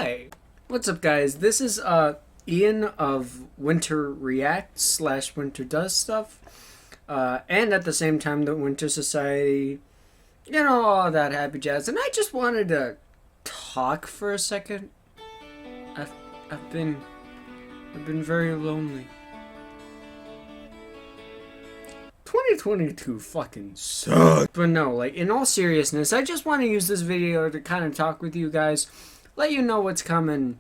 Hi! What's up, guys? This is Ian of Winter React / Winter Does Stuff, and at the same time the Winter Society, all that happy jazz. And I just wanted to talk for a second. I've I've been I've been very lonely. 2022 fucking sucks. But no, like, in all seriousness, I just want to use this video to kind of talk with you guys, let you know what's coming,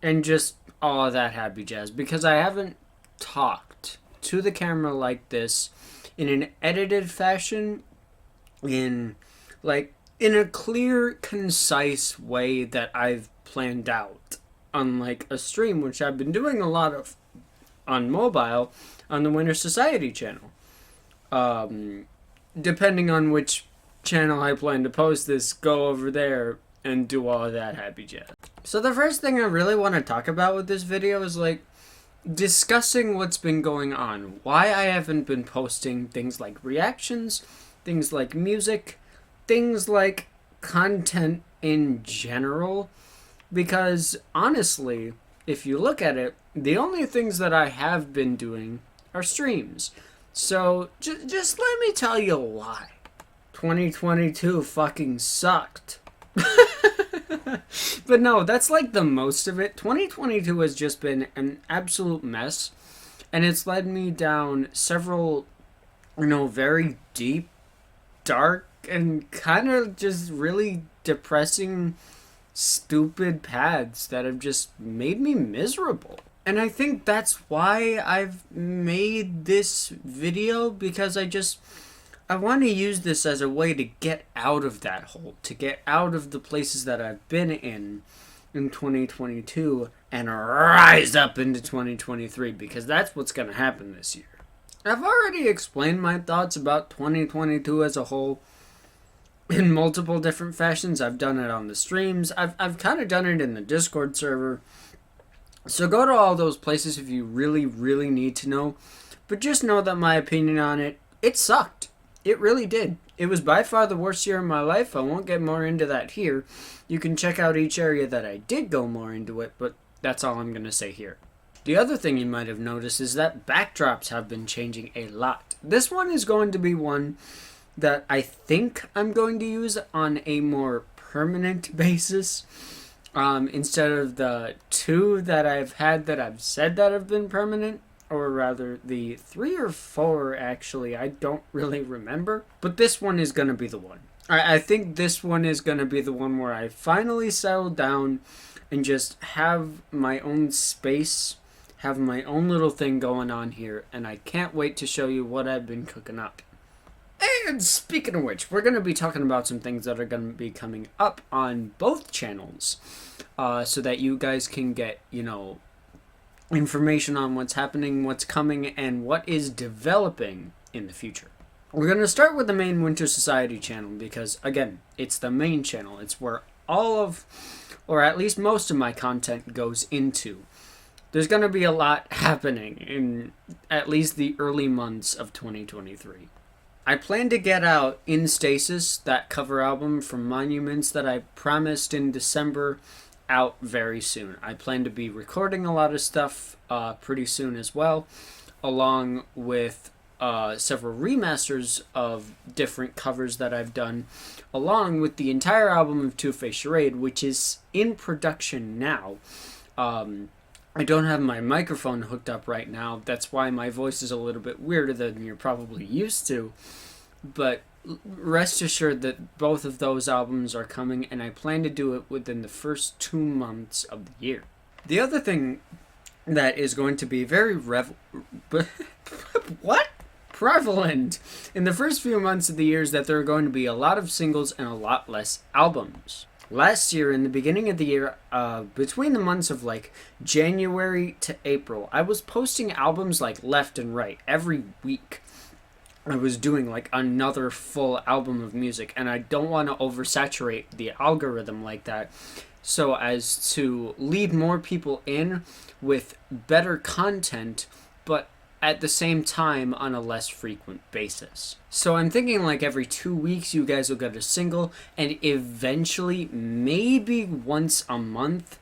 and just all of that happy jazz. Because I haven't talked to the camera like this in an edited fashion, in a clear, concise way that I've planned out. Unlike a stream, which I've been doing a lot of on mobile on the Winter Society channel. Depending on which channel I plan to post this, go over there and do all of that happy jazz. So the first thing I really want to talk about with this video is discussing what's been going on. Why I haven't been posting things like reactions, things like music, things like content in general. Because honestly, if you look at it, the only things that I have been doing are streams. So, just let me tell you why. 2022 fucking sucked. But no, that's the most of it. 2022 has just been an absolute mess. And it's led me down several, very deep, dark, and kind of just really depressing, stupid paths that have just made me miserable. And I think that's why I've made this video, because I want to use this as a way to get out of that hole, to get out of the places that I've been in 2022 and rise up into 2023, because that's what's going to happen this year. I've already explained my thoughts about 2022 as a whole in multiple different fashions. I've done it on the streams. I've kind of done it in the Discord server. So go to all those places if you really, really need to know. But just know that my opinion on it sucked. It really did. It was by far the worst year of my life. I won't get more into that here. You can check out each area that I did go more into it, but that's all I'm going to say here. The other thing you might have noticed is that backdrops have been changing a lot. This one is going to be one that I think I'm going to use on a more permanent basis. Instead of the two that I've had that I've said that have been permanent, or rather the 3 or 4 actually, I don't really remember. But this one is going to be the one. I think this one is going to be the one where I finally settle down and just have my own space, have my own little thing going on here, and I can't wait to show you what I've been cooking up. And speaking of which, we're going to be talking about some things that are going to be coming up on both channels, so that you guys can get, information on what's happening, what's coming, and what is developing in the future. We're going to start with the main Winter Society channel because, again, it's the main channel. It's where all of, or at least most of my content goes into. There's going to be a lot happening in at least the early months of 2023. I plan to get out In Stasis, that cover album from Monuments that I promised in December, out very soon. I plan to be recording a lot of stuff pretty soon as well, along with several remasters of different covers that I've done, along with the entire album of Two Face Charade, which is in production now. I don't have my microphone hooked up right now. That's why my voice is a little bit weirder than you're probably used to. But rest assured that both of those albums are coming, and I plan to do it within the first 2 months of the year. The other thing that is going to be very prevalent in the first few months of the year is that there are going to be a lot of singles and a lot less albums. Last year, in the beginning of the year, between the months of January to April, I was posting albums left and right every week. I was doing another full album of music, and I don't want to oversaturate the algorithm like that, so as to lead more people in with better content, but at the same time on a less frequent basis. So I'm thinking every 2 weeks you guys will get a single, and eventually maybe once a month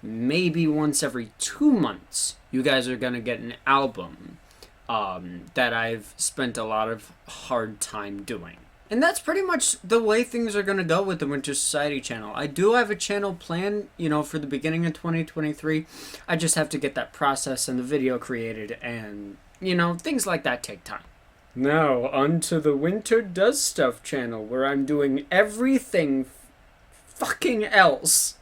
maybe once every 2 months, you guys are gonna get an album that I've spent a lot of hard time doing. And that's pretty much the way things are going to go with the Winter Society channel. I do have a channel planned, for the beginning of 2023. I just have to get that process and the video created, and, things like that take time. Now, onto the Winter Does Stuff channel, where I'm doing everything fucking else.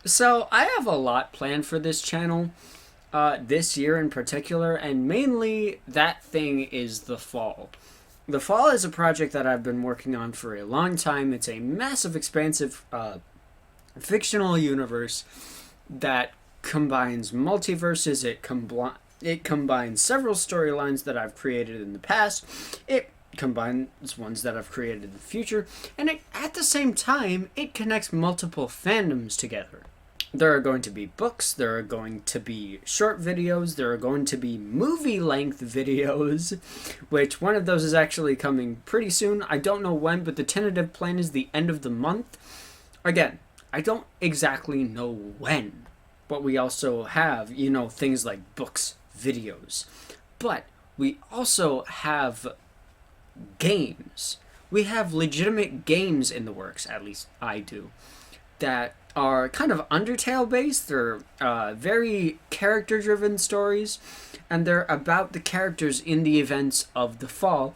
So, I have a lot planned for this channel, this year in particular, and mainly that thing is the fall. The Fall is a project that I've been working on for a long time. It's a massive, expansive, fictional universe that combines multiverses. It combines several storylines that I've created in the past. It combines ones that I've created in the future. And at the same time, it connects multiple fandoms together. There are going to be books, there are going to be short videos, there are going to be movie-length videos, which one of those is actually coming pretty soon. I don't know when, but the tentative plan is the end of the month. Again, I don't exactly know when, but we also have, things like books, videos. But we also have games. We have legitimate games in the works, at least I do, that are kind of Undertale based. They're very character driven stories, and they're about the characters in the events of the fall,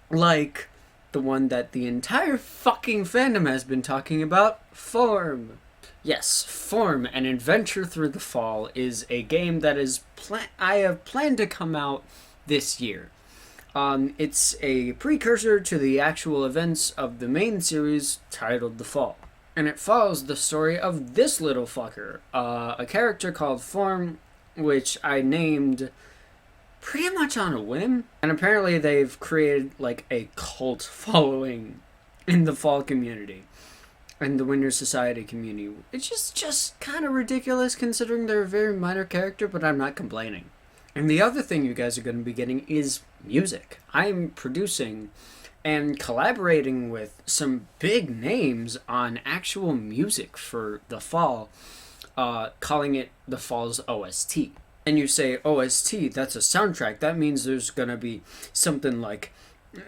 like the one that the entire fucking fandom has been talking about, Form. Yes, Form, An Adventure Through the Fall, is a game that I have planned to come out this year. It's a precursor to the actual events of the main series titled The Fall. And it follows the story of this little fucker, a character called Form, which I named pretty much on a whim. And apparently they've created like a cult following in the Fall community and the Winter Society community. It's just kind of ridiculous considering they're a very minor character, but I'm not complaining. And the other thing you guys are going to be getting is music. I'm producing and collaborating with some big names on actual music for the fall, calling it the Fall's OST. And you say, OST, that's a soundtrack. That means there's gonna be something like a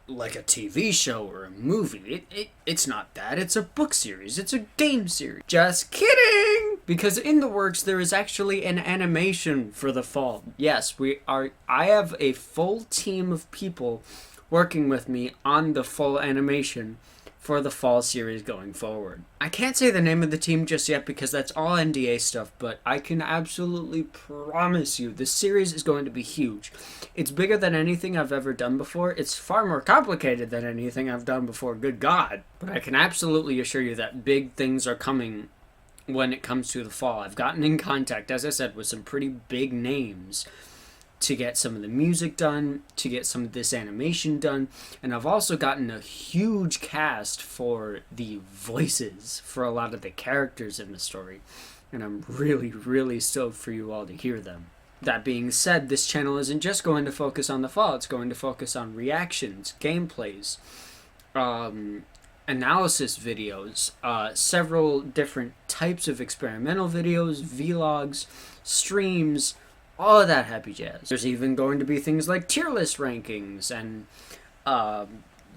TV show or a movie. It's not that. It's a book series. It's a game series. Just kidding! Because in the works, there is actually an animation for the fall. Yes, I have a full team of people working with me on the full animation for the fall series going forward. I can't say the name of the team just yet because that's all NDA stuff, but I can absolutely promise you this series is going to be huge. It's bigger than anything I've ever done before. It's far more complicated than anything I've done before, good God. But I can absolutely assure you that big things are coming when it comes to the fall. I've gotten in contact, as I said, with some pretty big names to get some of the music done, to get some of this animation done, and I've also gotten a huge cast for the voices for a lot of the characters in the story, and I'm really, really stoked for you all to hear them. That being said, this channel isn't just going to focus on the fall, it's going to focus on reactions, gameplays, analysis videos, several different types of experimental videos, vlogs, streams, all of that happy jazz. There's even going to be things like tier list rankings and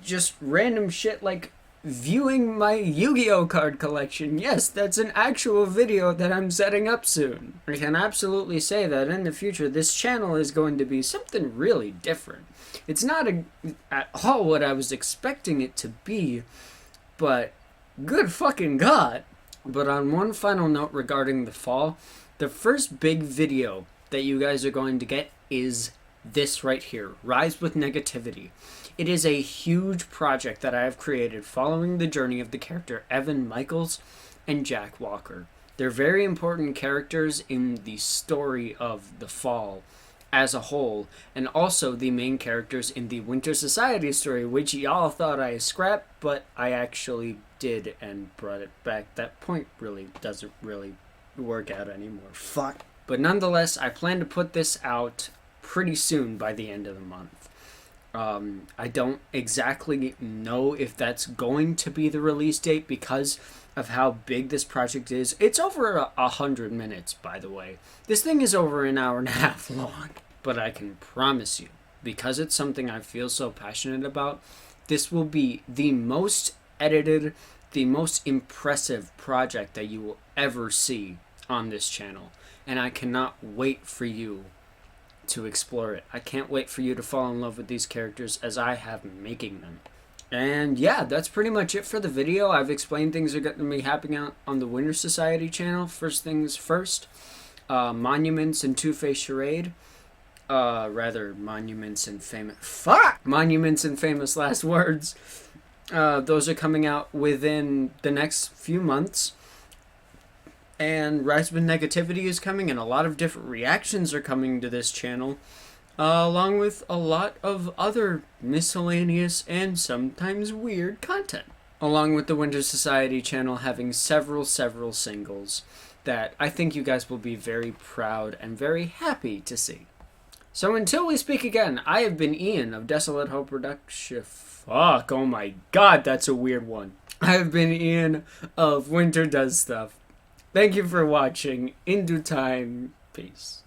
just random shit like viewing my Yu-Gi-Oh card collection. Yes, that's an actual video that I'm setting up soon. I can absolutely say that in the future this channel is going to be something really different. It's not at all what I was expecting it to be, but good fucking God. But on one final note regarding the fall, the first big video that you guys are going to get is this right here, Rise with Negativity. It is a huge project that I have created following the journey of the character Evan Michaels and Jack Walker. They're very important characters in the story of the fall as a whole, and also the main characters in the Winter Society story, which y'all thought I scrapped, but I actually did and brought it back. That point really doesn't really work out anymore. Fuck. But nonetheless, I plan to put this out pretty soon by the end of the month. I don't exactly know if that's going to be the release date because of how big this project is. It's over 100 minutes, by the way. This thing is over an hour and a half long. But I can promise you, because it's something I feel so passionate about, this will be the most edited, the most impressive project that you will ever see on this channel. And I cannot wait for you to explore it. I can't wait for you to fall in love with these characters as I have making them. And yeah, that's pretty much it for the video. I've explained things are going to be happening on the Winter Society channel. First things first, Monuments and Two-Face Charade. Monuments and Famous Last Words. Those are coming out within the next few months. And Rise of Negativity is coming, and a lot of different reactions are coming to this channel, along with a lot of other miscellaneous and sometimes weird content. Along with the Winter Society channel having several singles that I think you guys will be very proud and very happy to see. So until we speak again, I have been Ian of Desolate Hope Production. Fuck, oh my god, that's a weird one. I have been Ian of Winter Does Stuff. Thank you for watching. In due time, peace.